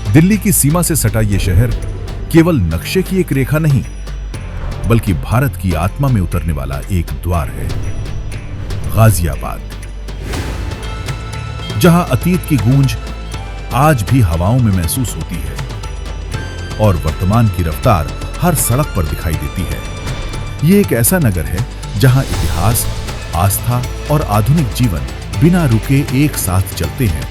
दिल्ली की सीमा से सटा ये शहर केवल नक्शे की एक रेखा नहीं, बल्कि भारत की आत्मा में उतरने वाला एक द्वार है। गाजियाबाद, जहां अतीत की गूंज आज भी हवाओं में महसूस होती है और वर्तमान की रफ्तार हर सड़क पर दिखाई देती है। ये एक ऐसा नगर है जहां इतिहास, आस्था और आधुनिक जीवन बिना रुके एक साथ चलते हैं।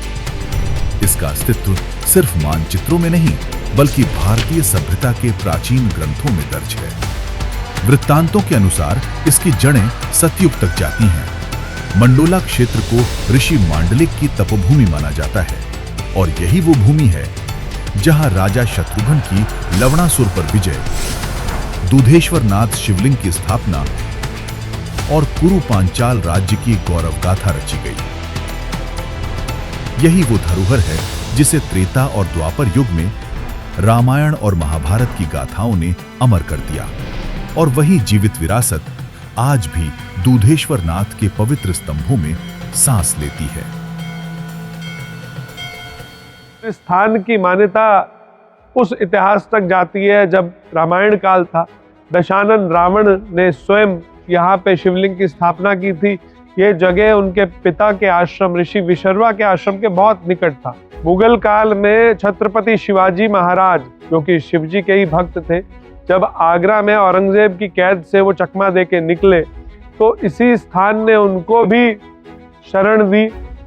इसका अस्तित्व सिर्फ मानचित्रों में नहीं, बल्कि भारतीय सभ्यता के प्राचीन ग्रंथों में दर्ज है। वृत्तांतों के अनुसार इसकी जड़ें सतयुग तक जाती हैं। मंडोला क्षेत्र को ऋषि मांडलिक की तपोभूमि माना जाता है और यही वो भूमि है जहां राजा शत्रुघ्न की लवणासुर पर विजय, दूधेश्वर नाथ शिवलिंग की स्थापना और कुरु पांचाल राज्य की गौरव गाथा रची गई। यही वो धरोहर है जिसे त्रेता और द्वापर युग में रामायण और महाभारत की गाथाओं ने अमर कर दिया, और वही जीवित विरासत आज भी दूधेश्वर नाथ के पवित्र स्तंभों में सांस लेती है। इस स्थान की मान्यता उस इतिहास तक जाती है जब रामायण काल था। दशानन रावण ने स्वयं यहाँ पे शिवलिंग की स्थापना की थी। ये जगह उनके पिता के आश्रम ऋषि विशर्वा के आश्रम के बहुत निकट था। मुगल काल में छत्रपति शिवाजी महाराज, जो कि शिवजी के ही भक्त थे, जब आगरा में औरंगजेब की कैद से वो चकमा दे के निकले तो इसी स्थान ने उनको भी शरण दी।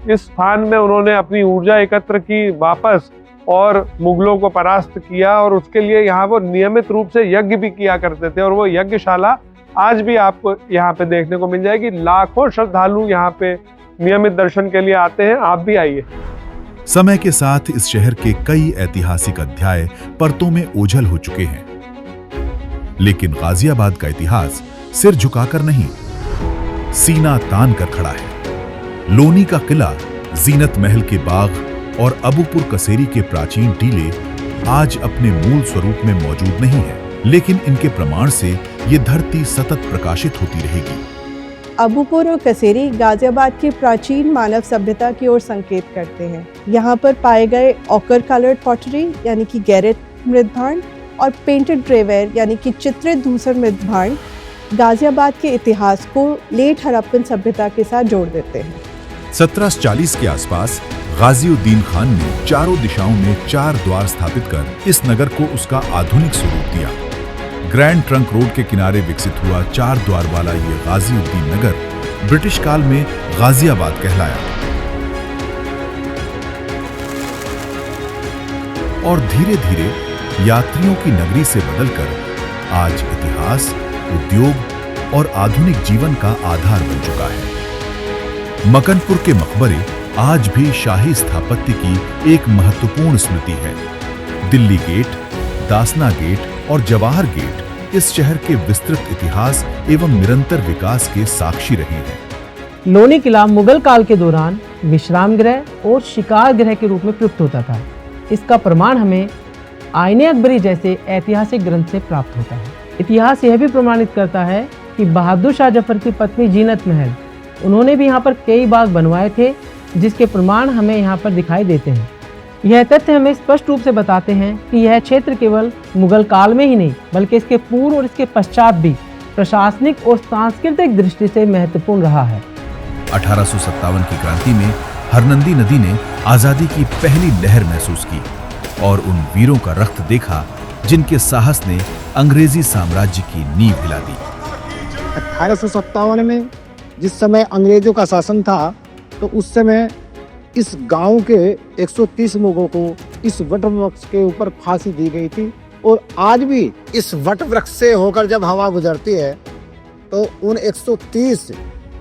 इस स्थान में उन्होंने अपनी ऊर्जा एकत्र की वापस और मुगलों को परास्त किया, और उसके लिए यहाँ वो नियमित रूप से यज्ञ भी किया करते थे। और वो यज्ञशाला आज भी आपको यहाँ पे देखने को मिल जाएगी। लाखों श्रद्धालु यहाँ पे नियमित दर्शन के लिए आते हैं। आप भी आइए। समय के साथ इस शहर के कई ऐतिहासिक अध्याय परतों में ओझल हो चुके हैं, लेकिन गाजियाबाद का इतिहास सिर झुकाकर नहीं, सीना तान कर खड़ा है। लोनी का किला, जीनत महल के बाग और अबूपुर कसेरी के प्राचीन टीले आज अपने मूल स्वरूप में मौजूद नहीं है, लेकिन इनके प्रमाण से ये धरती सतत प्रकाशित होती रहेगी। अबूपुर और कसेरी गाजियाबाद की प्राचीन मानव सभ्यता की ओर संकेत करते हैं। यहाँ पर पाए गए ऑकर कलर्ड पॉटरी यानी कि गैरेट मृदभांड और पेंटेड ग्रेवेयर यानी कि चित्रित धूसर मृदभांड गाजियाबाद के इतिहास को लेट हड़प्पन सभ्यता के साथ जोड़ देते हैं। 1740 के आसपास गाजिउद्दीन खान ने चारों दिशाओं में 4 द्वार स्थापित कर इस नगर को उसका आधुनिक स्वरूप दिया। ग्रैंड ट्रंक रोड के किनारे विकसित हुआ 4 द्वार वाला ये गाजिउद्दीन नगर ब्रिटिश काल में गाजियाबाद कहलाया और धीरे धीरे यात्रियों की नगरी से बदलकर आज इतिहास, उद्योग और आधुनिक जीवन का आधार बन चुका है। मकनपुर के मकबरे आज भी शाही स्थापत्य की एक महत्वपूर्ण स्मृति है। दिल्ली गेट, दासना गेट और जवाहर गेट इस शहर के विस्तृत इतिहास एवं निरंतर विकास के साक्षी रहे हैं। लोनी किला मुगल काल के दौरान विश्राम गृह और शिकार गृह के रूप में प्रयुक्त होता था। इसका प्रमाण हमें आईने अकबरी जैसे ऐतिहासिक ग्रंथ से प्राप्त होता है। इतिहास यह भी प्रमाणित करता है कि बहादुर शाह जफर की पत्नी जीनत महल, उन्होंने भी यहाँ पर कई बाग बनवाए थे, जिसके प्रमाण हमें यहाँ पर दिखाई देते हैं। यह तथ्य हमें स्पष्ट रूप से बताते हैं कि यह क्षेत्र केवल मुगल काल में ही नहीं, बल्कि इसके पूर्व और इसके पश्चात भी प्रशासनिक और सांस्कृतिक दृष्टि से महत्वपूर्ण रहा है। 1857 की क्रांति में हरनंदी नदी ने आजादी की पहली लहर महसूस की और उन वीरों का रक्त देखा जिनके साहस ने अंग्रेजी साम्राज्य की नींव हिला दी। 1857 में जिस समय अंग्रेजों का शासन था, तो उस समय इस गांव के 130 लोगों को इस वट वृक्ष के ऊपर फांसी दी गई थी। और आज भी इस वट वृक्ष से होकर जब हवा गुजरती है तो उन 130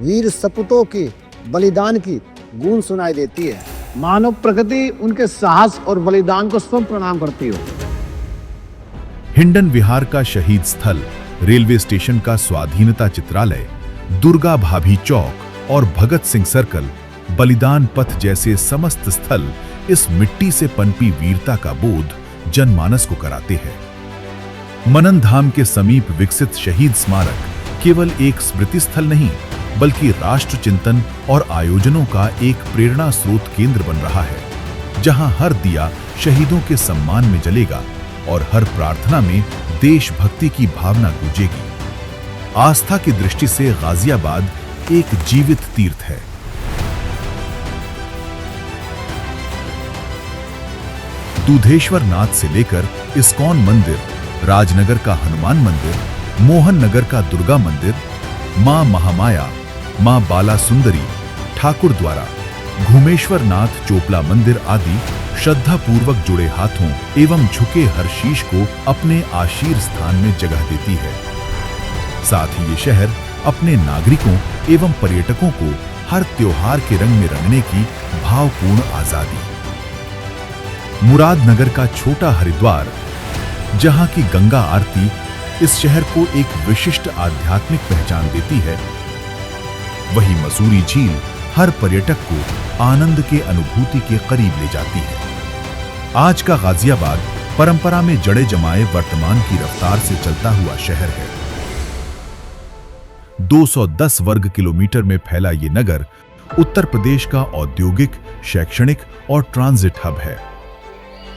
वीर सपूतों की बलिदान की गूंज सुनाई देती है। मानव प्रकृति उनके साहस और बलिदान को स्वयं प्रणाम करती हो। हिंडन विहार का शहीद स्थल, रेलवे स्टेशन का स्वाधीनता चित्रालय, दुर्गा भाभी चौक और भगत सिंह सर्कल, बलिदान पथ जैसे समस्त स्थल इस मिट्टी से पनपी वीरता का बोध जनमानस को कराते हैं। मनन धाम के समीप विकसित शहीद स्मारक केवल एक स्मृति स्थल नहीं, बल्कि राष्ट्र चिंतन और आयोजनों का एक प्रेरणा स्रोत केंद्र बन रहा है। जहां हर दिया शहीदों के सम्मान में जलेगा और हर प्रार्थना में देशभक्ति की भावना गूंजेगी। आस्था की दृष्टि से गाजियाबाद एक जीवित तीर्थ है। दूधेश्वर नाथ से लेकर इस्कॉन मंदिर, राजनगर का हनुमान मंदिर, मोहन नगर का दुर्गा मंदिर, मां महामाया, मां बाला सुंदरी, ठाकुर द्वारा, घुमेश्वर नाथ चोपला मंदिर आदि श्रद्धा पूर्वक जुड़े हाथों एवं झुके हर शीश को अपने आशीर स्थान में जगह देती है। साथ ही ये शहर अपने नागरिकों एवं पर्यटकों को हर त्योहार के रंग में रंगने की भावपूर्ण आजादी। मुरादनगर का छोटा हरिद्वार, जहां की गंगा आरती इस शहर को एक विशिष्ट आध्यात्मिक पहचान देती है, वही मसूरी झील हर पर्यटक को आनंद के अनुभूति के करीब ले जाती है। आज का गाजियाबाद परंपरा में जड़े जमाए वर्तमान की रफ्तार से चलता हुआ शहर है। 210 वर्ग किलोमीटर में फैला ये नगर उत्तर प्रदेश का औद्योगिक, शैक्षणिक और ट्रांजिट हब है।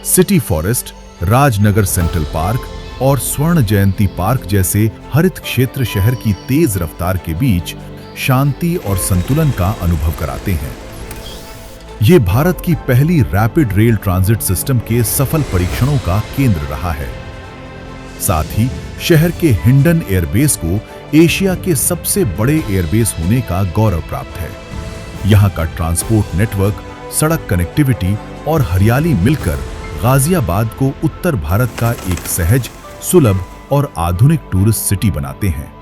City forest, Rajnagar central park और स्वर्ण जयंती पार्क जैसे हरित क्षेत्र शहर की तेज रफ्तार के बीच शांति और संतुलन का अनुभव कराते हैं। ये भारत की पहली रैपिड रेल ट्रांजिट सिस्टम के सफल परीक्षणों का केंद्र रहा है। साथ ही शहर के हिंडन एयरबेस को एशिया के सबसे बड़े एयरबेस होने का गौरव प्राप्त है। यहाँ का ट्रांसपोर्ट नेटवर्क, सड़क कनेक्टिविटी और हरियाली मिलकर गाजियाबाद को उत्तर भारत का एक सहज, सुलभ और आधुनिक टूरिस्ट सिटी बनाते हैं।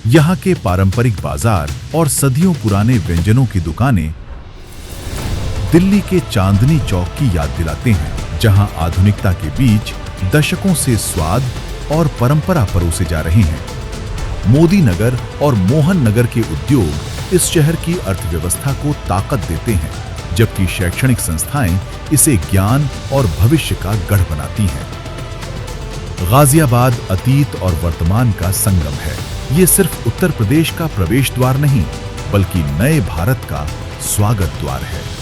यहाँ के पारंपरिक बाजार और सदियों पुराने व्यंजनों की दुकानें दिल्ली के चांदनी चौक की याद दिलाते हैं, जहां आधुनिकता के बीच दशकों से स्वाद और परंपरा परोसे जा रहे हैं। मोदी नगर और मोहन नगर के उद्योग इस शहर की अर्थव्यवस्था को ताकत देते हैं, जबकि शैक्षणिक संस्थाएं इसे ज्ञान और भविष्य का गढ़ बनाती हैं। गाजियाबाद अतीत और वर्तमान का संगम है। ये सिर्फ उत्तर प्रदेश का प्रवेश द्वार नहीं, बल्कि नए भारत का स्वागत द्वार है।